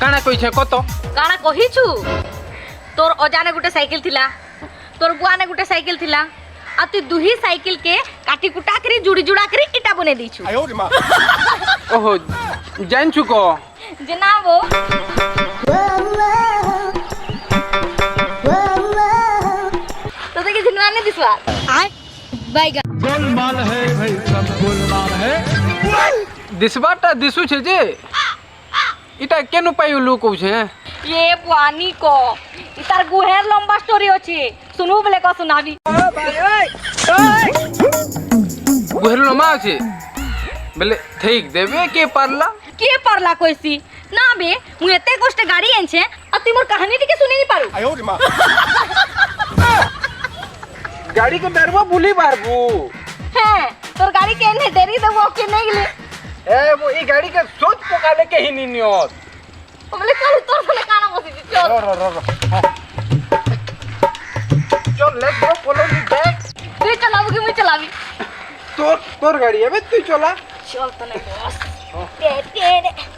কানা কইছে কত কানা কহিছু তোর অজানে গুটে সাইকেল থিলা তোর বুয়ানে গুটে সাইকেল থিলা আর তুই দুহি সাইকেল के काटी कुटा करी जुड़ी जुड़ा करी इटा बने दीछु ओहो जानछु को जनाबो तो देखि जिनवा ने दिसवा आय बाईगा गोलमाल है भाई सब गोलमाल है दिसबाटा दिसु छे जे इटा केनु पायु लोक छे ये पुआनी को इतार गुहेर लंबा स्टोरी अछि सुनू बोले को सुनाबी गुहेरलो मा छे बेले ठीक देबे के पारला कइसी ना बे मु एते कष्ट गाड़ी आनछे आ तुई मोर कहानी टिके सुनि नि पारु गाड़ी को डरबो भूली बारबू हैं तोर गाड़ी के ने देरी देबो के नै गेले ए वो ई गाड़ी के सोच पकाले के ही नियत बोले चल तोर बोले काना बसी चल चल let's go follow me back तू चलाबो कि मु चलाबी तोर गाड़ी है बे तू चला चल तने बस दे